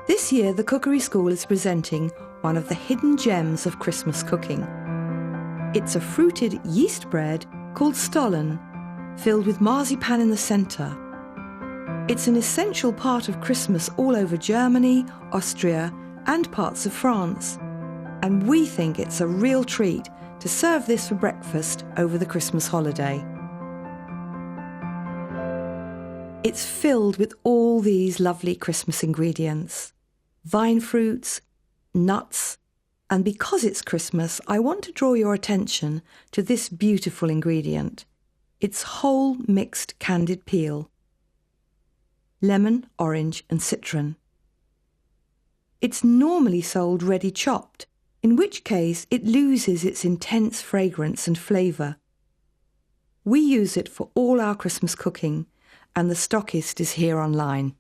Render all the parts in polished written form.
This year, the Cookery School is presenting one of the hidden gems of Christmas cooking. It's a fruited yeast bread called Stollen, filled with marzipan in the centre. It's an essential part of Christmas all over Germany, Austria, and parts of France. And we think it's a real treat to serve this for breakfast over the Christmas holiday. It's filled with all these lovely Christmas ingredients: vine fruits, nuts, and because it's Christmas, I want to draw your attention to this beautiful ingredient. It's whole mixed candied peel: lemon, orange, and citron. It's normally sold ready chopped, in which case it loses its intense fragrance and flavour. We use it for all our Christmas cooking, and the stockist is here online.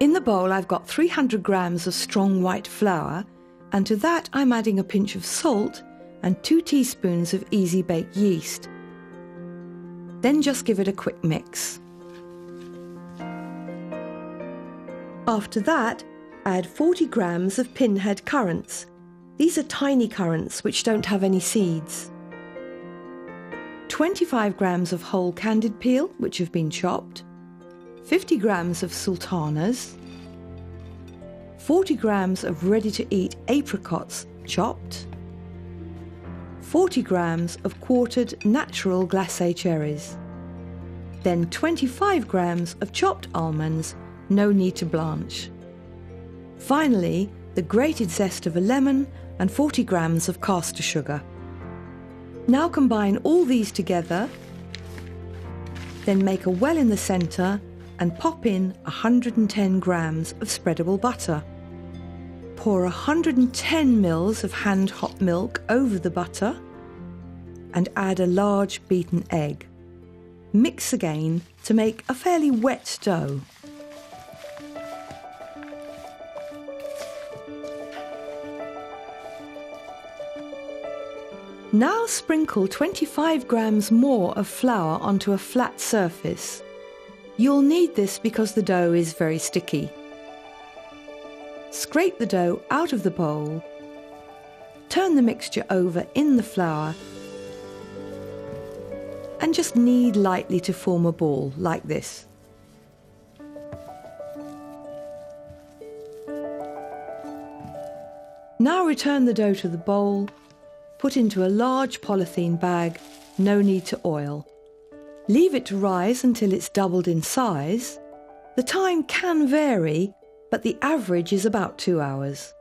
In the bowl I've got 300 grams of strong white flour, and to that I'm adding a pinch of salt and 2 teaspoons of easy bake yeast. Then just give it a quick mix. After that, add 40 grams of pinhead currants. These are tiny currants which don't have any seeds. 25 grams of whole candied peel, which have been chopped. 50 grams of sultanas. 40 grams of ready-to-eat apricots, chopped. 40 grams of quartered natural glacé cherries. Then 25 grams of chopped almonds, no need to blanch. Finally, the grated zest of a lemon and 40 grams of caster sugar. Now combine all these together, then make a well in the centre and pop in 110 grams of spreadable butter. Pour 110 ml of hand-hot milk over the butter and add a large beaten egg. Mix again to make a fairly wet dough. Now sprinkle 25 grams more of flour onto a flat surface. You'll need this because the dough is very sticky. Scrape the dough out of the bowl. Turn the mixture over in the flour and just knead lightly to form a ball like this. Now return the dough to the bowl. Put into a large polythene bag, no need to oil. Leave it to rise until it's doubled in size. The time can vary, but the average is about 2 hours.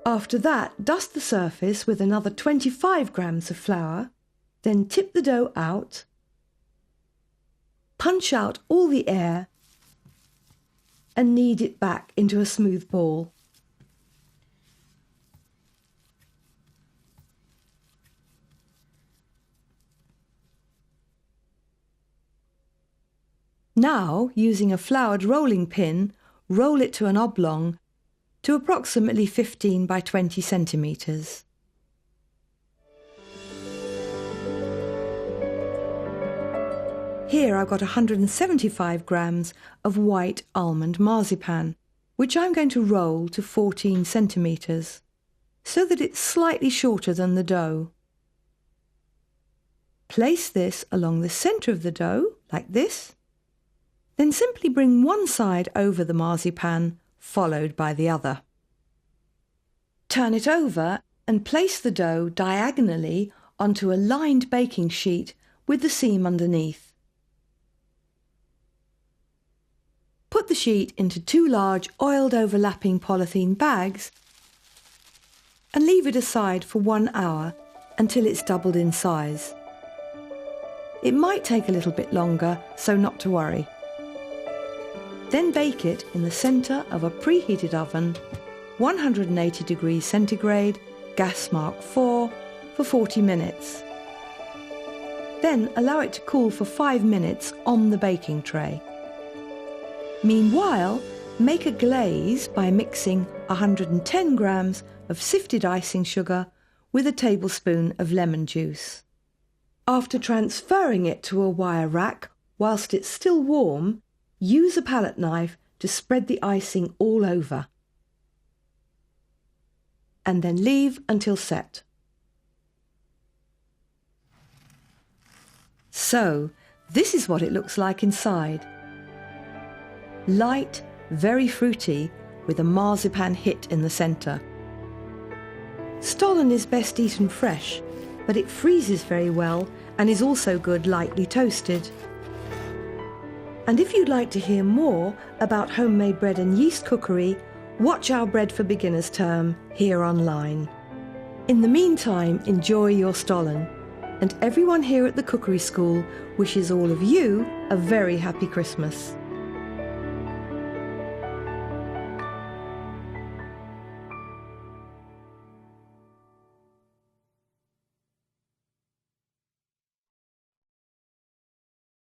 After that, dust the surface with another 25 grams of flour, then tip the dough out, punch out all the air, and knead it back into a smooth ball. Now, using a floured rolling pin, roll it to an oblong to approximately 15 by 20 centimetres. Here I've got 175 grams of white almond marzipan, which I'm going to roll to 14 centimetres, so that it's slightly shorter than the dough. Place this along the centre of the dough, like this. Then simply bring one side over the marzipan, followed by the other. Turn it over and place the dough diagonally onto a lined baking sheet with the seam underneath. Put the sheet into 2 large oiled overlapping polythene bags and leave it aside for 1 hour until it's doubled in size. It might take a little bit longer, so not to worry. Then bake it in the centre of a preheated oven, 180 degrees centigrade, gas mark 4, for 40 minutes. Then allow it to cool for 5 minutes on the baking tray. Meanwhile, make a glaze by mixing 110 grams of sifted icing sugar with a tablespoon of lemon juice. After transferring it to a wire rack whilst it's still warm, use a palette knife to spread the icing all over. And then leave until set. So, this is what it looks like inside. Light, very fruity, with a marzipan hit in the centre. Stollen is best eaten fresh, but it freezes very well and is also good lightly toasted. And if you'd like to hear more about homemade bread and yeast cookery, watch our Bread for Beginners term here online. In the meantime, enjoy your Stollen, and everyone here at the Cookery School wishes all of you a very happy Christmas.